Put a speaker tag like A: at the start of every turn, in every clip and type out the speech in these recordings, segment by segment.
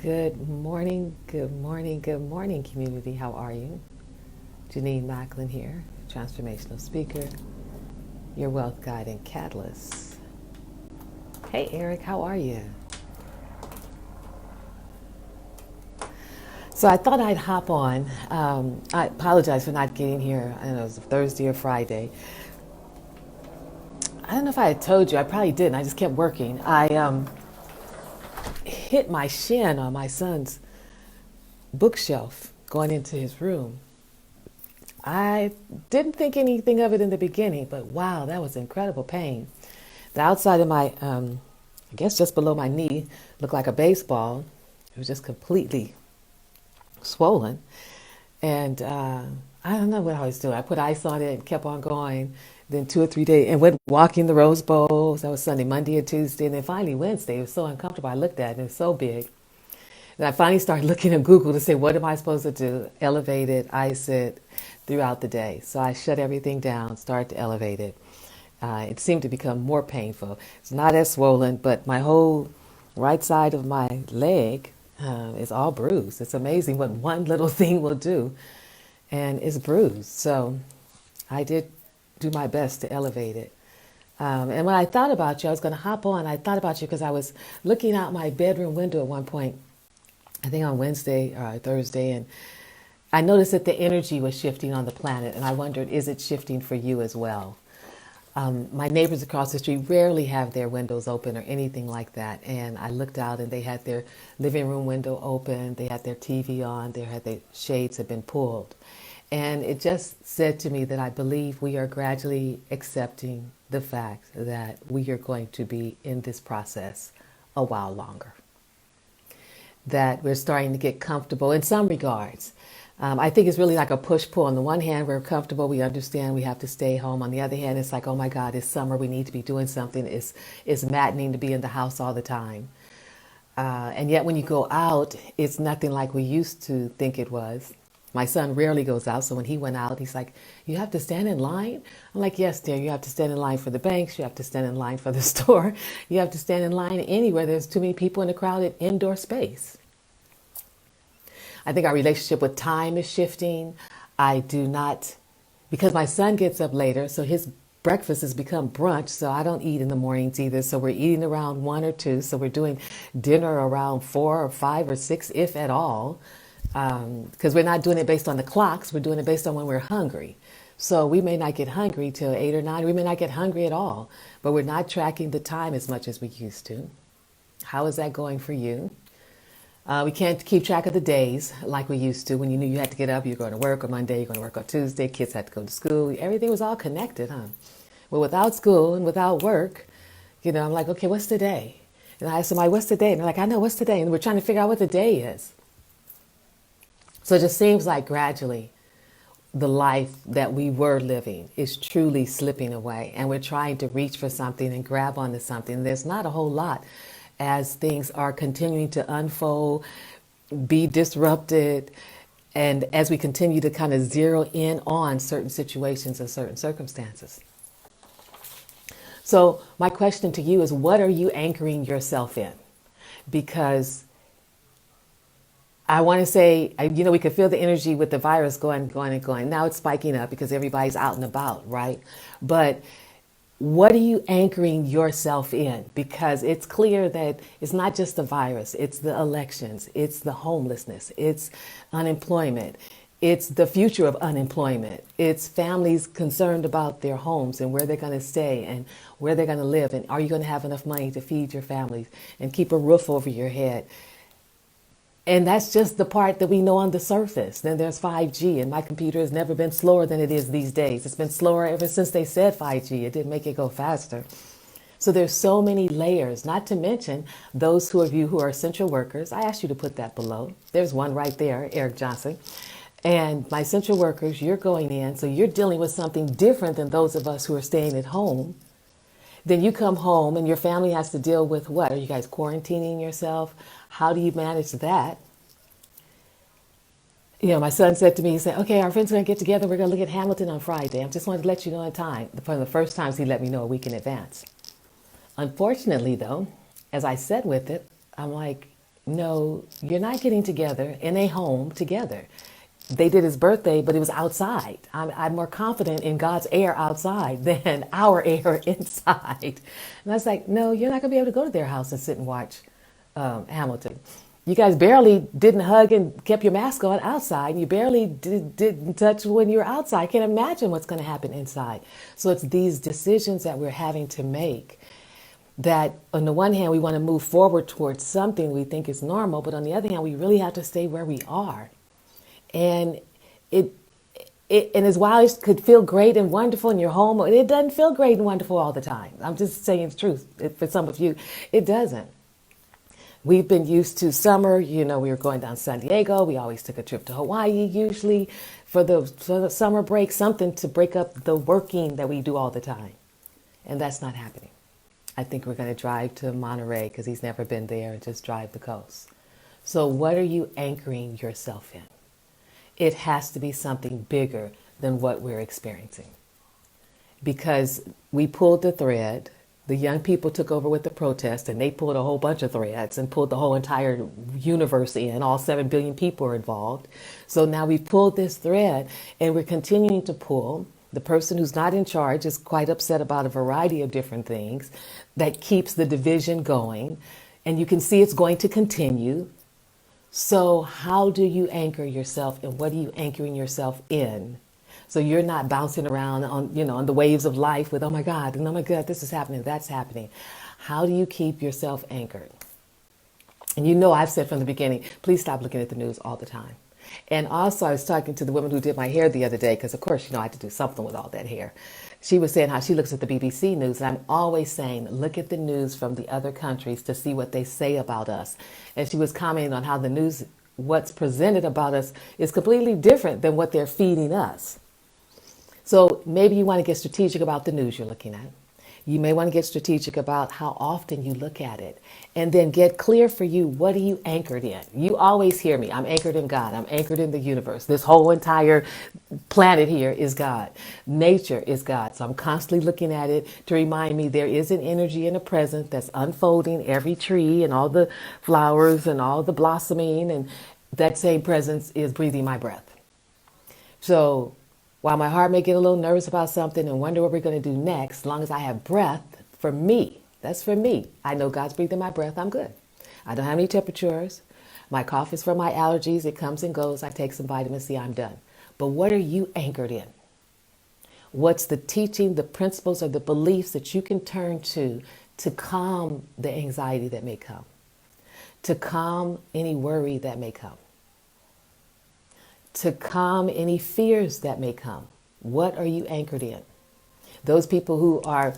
A: Good morning, good morning, community. How are you? Janine Macklin here, transformational speaker, your wealth guide and catalyst. Hey, Eric, how are you? So I thought I'd hop on. I apologize for not getting here. I don't know, it was Thursday or Friday. I don't know if I had told you. I probably didn't. I just kept working. I hit my shin on my son's bookshelf going into his room. I didn't think anything of it in the beginning, but wow, that was incredible pain. The outside of my, I guess just below my knee, looked like a baseball. It was just completely swollen. And I don't know what I was doing. I put ice on it and kept on going. Then 2 or 3 days, and went walking the Rose Bowl. That was Sunday, Monday, and Tuesday. And then finally Wednesday, it was so uncomfortable. I looked at it, and it was so big. And I finally started looking at Google to say, what am I supposed to do? Elevate it, ice it throughout the day. So I shut everything down, started to elevate it. It seemed to become more painful. It's not as swollen, but my whole right side of my leg is all bruised. It's amazing what one little thing will do, and it's bruised. So I did do my best to elevate it. And when I thought about you, I was going to hop on. I thought about you because I was looking out my bedroom window at one point, I think on Wednesday or Thursday, and I noticed that the energy was shifting on the planet, and I wondered, is it shifting for you as well? My neighbors across the street rarely have their windows open or anything like that, and I looked out and they had their living room window open, they had their TV on, their shades had been pulled. And it just said to me that I believe we are gradually accepting the fact that we are going to be in this process a while longer. That we're starting to get comfortable in some regards. I think it's really like a push-pull. On the one hand, we're comfortable, we understand we have to stay home. On the other hand, it's like, oh my God, it's summer, we need to be doing something. It's maddening to be in the house all the time. And yet when you go out, it's nothing like we used to think it was. My son rarely goes out, so when he went out, he's like, you have to stand in line? I'm like, yes, dear, you have to stand in line for the banks, you have to stand in line for the store, you have to stand in line anywhere there's too many people in a crowded indoor space. I think our relationship with time is shifting. I do not, because my son gets up later, so his breakfast has become brunch, so I don't eat in the mornings either, so we're eating around 1 or 2, so we're doing dinner around 4 or 5 or 6, if at all. Because we're not doing it based on the clocks, we're doing it based on when we're hungry. So we may not get hungry till 8 or 9, we may not get hungry at all, but we're not tracking the time as much as we used to. How is that going for you? We can't keep track of the days like we used to. When you knew you had to get up, you're going to work on Monday, you're going to work on Tuesday, kids had to go to school. Everything was all connected, huh? Well, without school and without work, I'm like, okay, what's the day? And I ask somebody, what's the day? And they're like, I know, what's the day? And we're trying to figure out what the day is. So it just seems like gradually the life that we were living is truly slipping away, and we're trying to reach for something and grab onto something. There's not a whole lot as things are continuing to unfold, be disrupted, and as we continue to kind of zero in on certain situations and certain circumstances. So my question to you is, what are you anchoring yourself in? Because I want to say, we could feel the energy with the virus going. Now it's spiking up because everybody's out and about, right? But what are you anchoring yourself in? Because it's clear that it's not just the virus, it's the elections, it's the homelessness, it's unemployment, it's the future of unemployment, it's families concerned about their homes and where they're going to stay and where they're going to live, and are you going to have enough money to feed your families and keep a roof over your head? And that's just the part that we know on the surface. Then there's 5G, and my computer has never been slower than it is these days. It's been slower ever since they said 5G. It didn't make it go faster. So there's so many layers, not to mention those of you who are essential workers. I asked you to put that below. There's one right there, Eric Johnson. And my essential workers, you're going in, so you're dealing with something different than those of us who are staying at home. Then you come home and your family has to deal with what? Are you guys quarantining yourself? How do you manage that? My son said to me, he said, okay, our friends are going to get together. We're going to look at Hamilton on Friday. I just wanted to let you know in time. From the first times he let me know a week in advance. Unfortunately, though, as I said with it, I'm like, no, you're not getting together in a home together. They did his birthday, but it was outside. I'm more confident in God's air outside than our air inside. And I was like, no, you're not going to be able to go to their house and sit and watch Hamilton. You guys barely didn't hug and kept your mask on outside. You barely didn't touch when you were outside. I can't imagine what's going to happen inside. So it's these decisions that we're having to make that on the one hand, we want to move forward towards something we think is normal, but on the other hand, we really have to stay where we are. And it and as while it could feel great and wonderful in your home, it doesn't feel great and wonderful all the time. I'm just saying the truth. For some of you, it doesn't. We've been used to summer. We were going down San Diego. We always took a trip to Hawaii, usually for the summer break, something to break up the working that we do all the time. And that's not happening. I think we're going to drive to Monterey because he's never been there and just drive the coast. So what are you anchoring yourself in? It has to be something bigger than what we're experiencing. Because we pulled the thread, the young people took over with the protest, and they pulled a whole bunch of threads and pulled the whole entire universe in. All 7 billion people are involved. So now we've pulled this thread, and we're continuing to pull. The person who's not in charge is quite upset about a variety of different things that keeps the division going. And you can see it's going to continue. So how do you anchor yourself, and what are you anchoring yourself in? So you're not bouncing around on the waves of life with, oh my God, and oh my God, this is happening, that's happening. How do you keep yourself anchored? And I've said from the beginning, please stop looking at the news all the time. And also I was talking to the woman who did my hair the other day, because of course, I had to do something with all that hair. She was saying how she looks at the BBC news, and I'm always saying, look at the news from the other countries to see what they say about us. And she was commenting on how the news, what's presented about us, is completely different than what they're feeding us. So maybe you want to get strategic about the news you're looking at. You may want to get strategic about how often you look at it, and then get clear for you, what are you anchored in? You always hear me. I'm anchored in God. I'm anchored in the universe. This whole entire planet here is God. Nature is God. So I'm constantly looking at it to remind me there is an energy and a presence that's unfolding every tree and all the flowers and all the blossoming, and that same presence is breathing my breath. So while my heart may get a little nervous about something and wonder what we're going to do next, as long as I have breath, for me, that's for me. I know God's breathing my breath, I'm good. I don't have any temperatures. My cough is from my allergies. It comes and goes. I take some vitamin C, I'm done. But what are you anchored in? What's the teaching, the principles, or the beliefs that you can turn to calm the anxiety that may come, to calm any worry that may come, to calm any fears that may come? What are you anchored in? Those people who are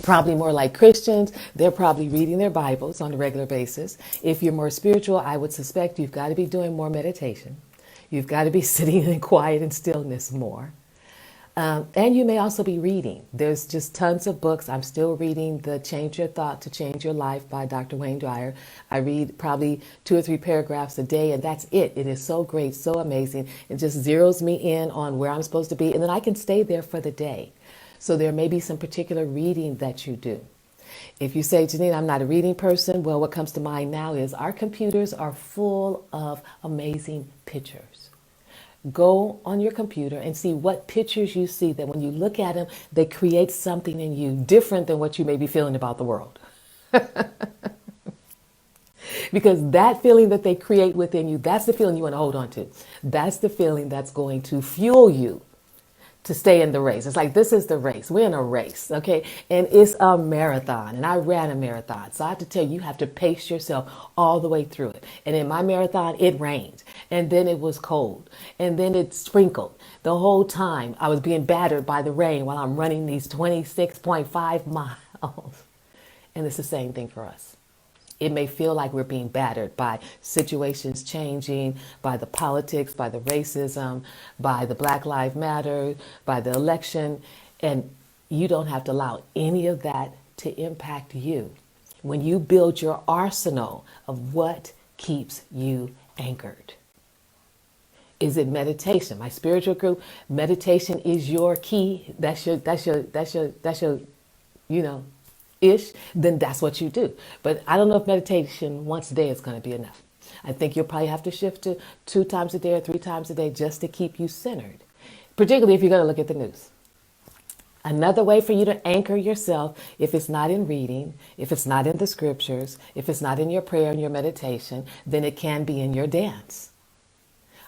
A: probably more like Christians, they're probably reading their Bibles on a regular basis. If you're more spiritual, I would suspect you've got to be doing more meditation. You've got to be sitting in quiet and stillness more. And you may also be reading. There's just tons of books. I'm still reading the Change Your Thought to Change Your Life by Dr. Wayne Dyer. I read probably 2 or 3 paragraphs a day, and that's it. It is so great, so amazing. It just zeroes me in on where I'm supposed to be, and then I can stay there for the day. So there may be some particular reading that you do. If you say, Janine, I'm not a reading person, well, what comes to mind now is our computers are full of amazing pictures. Go on your computer and see what pictures you see that when you look at them, they create something in you different than what you may be feeling about the world. Because that feeling that they create within you, that's the feeling you want to hold on to. That's the feeling that's going to fuel you to stay in the race. It's like, this is the race. We're in a race, okay? And it's a marathon, and I ran a marathon. So I have to tell you, you have to pace yourself all the way through it. And in my marathon, it rained, and then it was cold, and then it sprinkled. The whole time I was being battered by the rain while I'm running these 26.5 miles. And it's the same thing for us. It may feel like we're being battered by situations changing, by the politics, by the racism, by the Black Lives Matter, by the election. And you don't have to allow any of that to impact you when you build your arsenal of what keeps you anchored. Is it meditation? My spiritual group, meditation is your key. That's your, ish, then that's what you do. But I don't know if meditation once a day is going to be enough. I think you'll probably have to shift to 2 times a day or 3 times a day just to keep you centered, particularly if you're going to look at the news. Another way for you to anchor yourself, if it's not in reading, if it's not in the scriptures, if it's not in your prayer and your meditation, then it can be in your dance.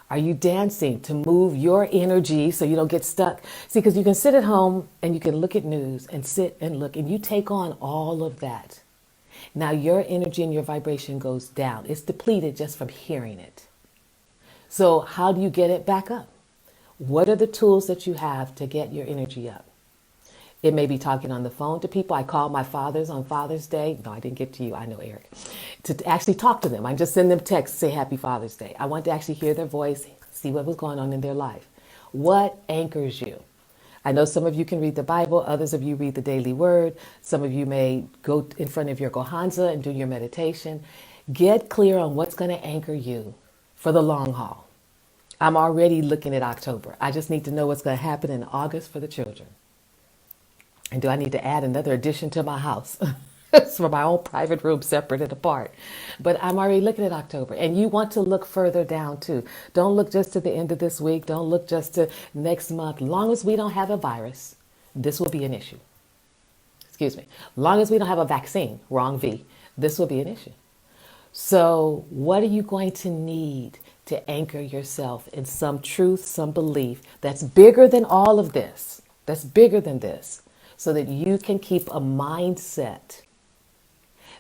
A: Are you dancing to move your energy so you don't get stuck? See, because you can sit at home and you can look at news and sit and look and you take on all of that. Now your energy and your vibration goes down. It's depleted just from hearing it. So how do you get it back up? What are the tools that you have to get your energy up? It may be talking on the phone to people. I called my fathers on Father's Day. No, I didn't get to you. I know Eric. To actually talk to them. I just send them texts, say Happy Father's Day. I want to actually hear their voice, see what was going on in their life. What anchors you? I know some of you can read the Bible. Others of you read the Daily Word. Some of you may go in front of your Gohanza and do your meditation. Get clear on what's going to anchor you for the long haul. I'm already looking at October. I just need to know what's going to happen in August for the children. And do I need to add another addition to my house? It's for my own private room, separate and apart. But I'm already looking at October. And you want to look further down too. Don't look just to the end of this week. Don't look just to next month. Long as we don't have a virus, this will be an issue. Excuse me. Long as we don't have a vaccine, wrong V, this will be an issue. So what are you going to need to anchor yourself in some truth, some belief that's bigger than all of this? That's bigger than this. So that you can keep a mindset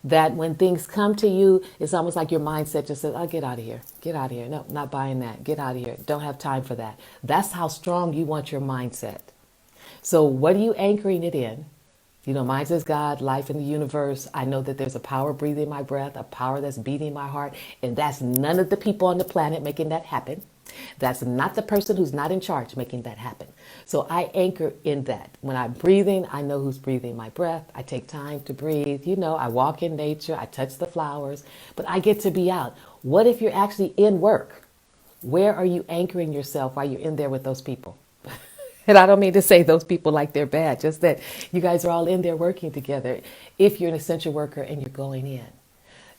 A: that when things come to you, it's almost like your mindset just says, oh, get out of here. Get out of here. No, not buying that. Get out of here. Don't have time for that. That's how strong you want your mindset. So what are you anchoring it in? You know, mine says God, life in the universe. I know that there's a power breathing my breath, a power that's beating my heart. And that's none of the people on the planet making that happen. That's not the person who's not in charge making that happen. So I anchor in that. When I'm breathing, I know who's breathing my breath. I take time to breathe. You know, I walk in nature. I touch the flowers. But I get to be out. What if you're actually in work? Where are you anchoring yourself while you're in there with those people? And I don't mean to say those people like they're bad. Just that you guys are all in there working together. If you're an essential worker and you're going in.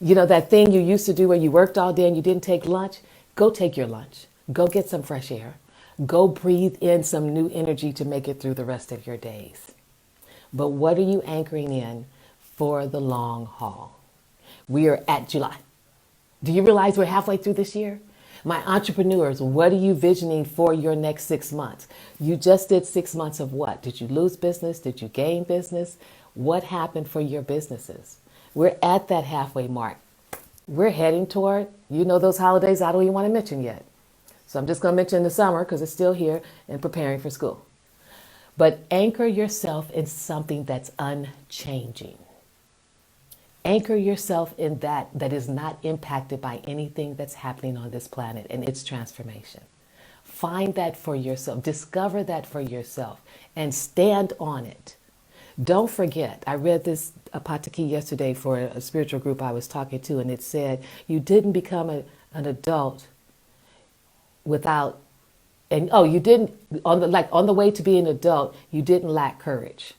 A: You know, that thing you used to do where you worked all day and you didn't take lunch? Go take your lunch. Go get some fresh air. Go breathe in some new energy to make it through the rest of your days. But what are you anchoring in for the long haul? We are at July. Do you realize we're halfway through this year? My entrepreneurs, what are you visioning for your next 6 months? You just did 6 months of what? Did you lose business? Did you gain business? What happened for your businesses? We're at that halfway mark. We're heading toward, you know, those holidays I don't even want to mention yet. So I'm just going to mention the summer because it's still here and preparing for school. But anchor yourself in something that's unchanging. Anchor yourself in that is not impacted by anything that's happening on this planet and its transformation. Find that for yourself. Discover that for yourself and stand on it. Don't forget, I read this apataki yesterday for a spiritual group I was talking to, and it said, you didn't become an adult without, and you didn't, on the way to being an adult, you didn't lack courage.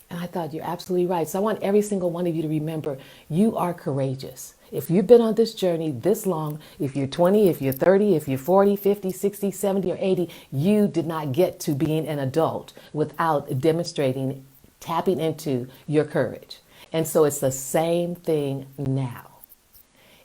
A: And I thought, you're absolutely right. So I want every single one of you to remember, you are courageous. If you've been on this journey this long, if you're 20, if you're 30, if you're 40, 50, 60, 70, or 80, you did not get to being an adult without demonstrating, tapping into your courage. And so it's the same thing now.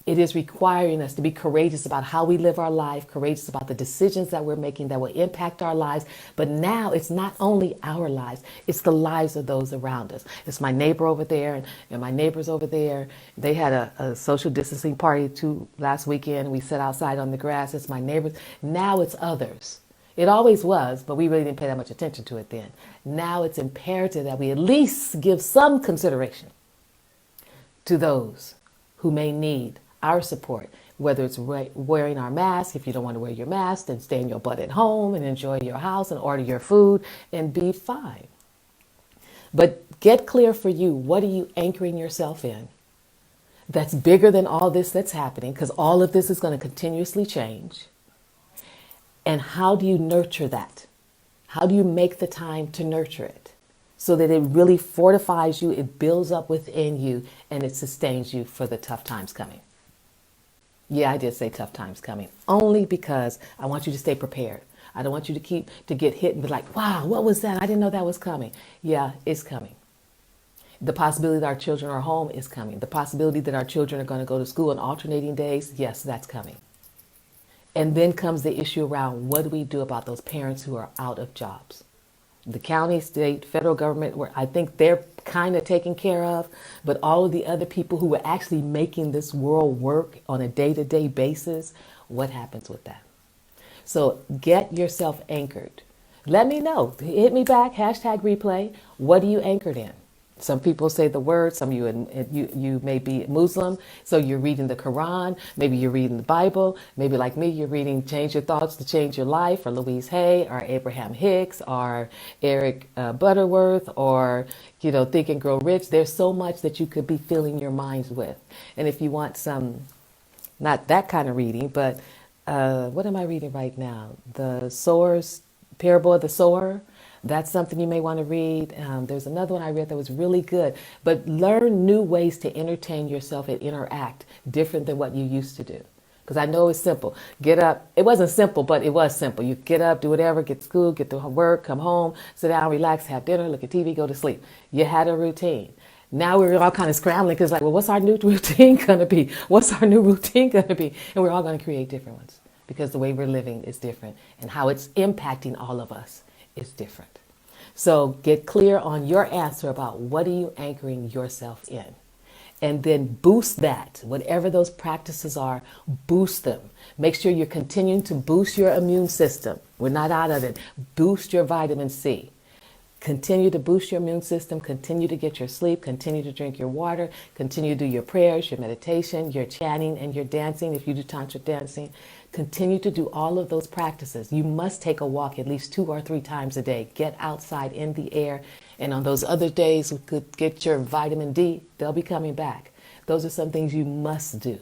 A: It is requiring us to be courageous about how we live our life, courageous about the decisions that we're making that will impact our lives. But now it's not only our lives, it's the lives of those around us. It's my neighbor over there and my neighbors over there. They had a social distancing party last weekend. We sat outside on the grass. It's my neighbors. Now it's others. It always was, but we really didn't pay that much attention to it then. Now it's imperative that we at least give some consideration to those who may need our support, whether it's wearing our mask. If you don't want to wear your mask, then stay in your butt at home and enjoy your house and order your food and be fine. But get clear for you, what are you anchoring yourself in that's bigger than all this that's happening, because all of this is going to continuously change. And how do you nurture that? How do you make the time to nurture it so that it really fortifies you, it builds up within you, and it sustains you for the tough times coming. Yeah, I did say tough times coming, only because I want you to stay prepared. I don't want you to get hit and be like, wow, what was that? I didn't know that was coming. Yeah, it's coming. The possibility that our children are home is coming. The possibility that our children are going to go to school on alternating days, yes, that's coming. And then comes the issue around what do we do about those parents who are out of jobs? The county, state, federal government, where I think they're kind of taken care of, but all of the other people who are actually making this world work on a day-to-day basis, what happens with that? So get yourself anchored. Let me know. Hit me back, hashtag replay. What are you anchored in? Some people say the word, some of you may be Muslim, so you're reading the Quran, maybe you're reading the Bible, maybe like me, you're reading Change Your Thoughts to Change Your Life, or Louise Hay, or Abraham Hicks, or Eric Butterworth, or, Think and Grow Rich. There's so much that you could be filling your minds with. And if you want some, not that kind of reading, but what am I reading right now? The Sower's Parable of the Sower. That's something you may want to read. There's another one I read that was really good. But learn new ways to entertain yourself and interact different than what you used to do. Because I know it's simple. Get up. It wasn't simple, but it was simple. You get up, do whatever, get to school, get to work, come home, sit down, relax, have dinner, look at TV, go to sleep. You had a routine. Now we're all kind of scrambling because well, what's our new routine going to be? What's our new routine going to be? And we're all going to create different ones because the way we're living is different and how it's impacting all of us is different. So get clear on your answer about what are you anchoring yourself in. And then boost that. Whatever those practices are, boost them. Make sure you're continuing to boost your immune system. We're not out of it. Boost your vitamin C. Continue to boost your immune system. Continue to get your sleep. Continue to drink your water. Continue to do your prayers, your meditation, your chanting, and your dancing if you do tantric dancing. Continue to do all of those practices. You must take a walk at least 2 or 3 times a day. Get outside in the air. And on those other days, you could get your vitamin D. They'll be coming back. Those are some things you must do.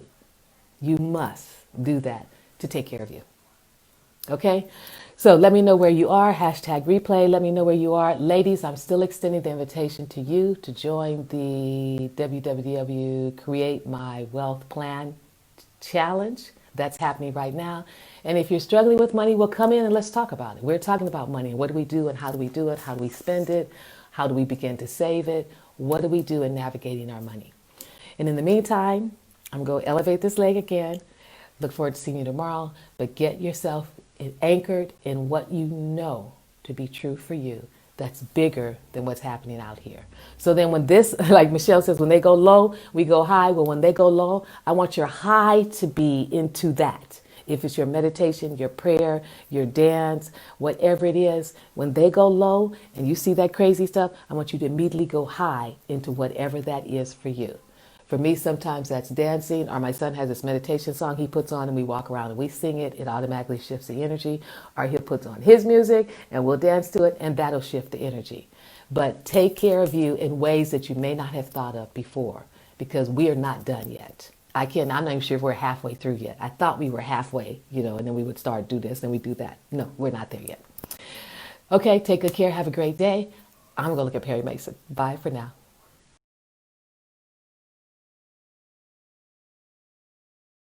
A: You must do that to take care of you. Okay? So let me know where you are. Hashtag replay. Let me know where you are. Ladies, I'm still extending the invitation to you to join the WWW Create My Wealth Plan Challenge. That's happening right now. And if you're struggling with money, well, come in and let's talk about it. We're talking about money. What do we do and how do we do it? How do we spend it? How do we begin to save it? What do we do in navigating our money? And in the meantime, I'm going to elevate this leg again. Look forward to seeing you tomorrow. But get yourself anchored in what you know to be true for you. That's bigger than what's happening out here. So then when this, like Michelle says, when they go low, we go high. Well, when they go low, I want your high to be into that. If it's your meditation, your prayer, your dance, whatever it is, when they go low and you see that crazy stuff, I want you to immediately go high into whatever that is for you. For me, sometimes that's dancing, or my son has this meditation song he puts on and we walk around and we sing it. It automatically shifts the energy. Or he'll put on his music and we'll dance to it and that'll shift the energy. But take care of you in ways that you may not have thought of before because we are not done yet. I'm not even sure if we're halfway through yet. I thought we were halfway, and then we would start do this and we do that. No, we're not there yet. Okay, take good care. Have a great day. I'm going to look at Perry Mason. Bye for now.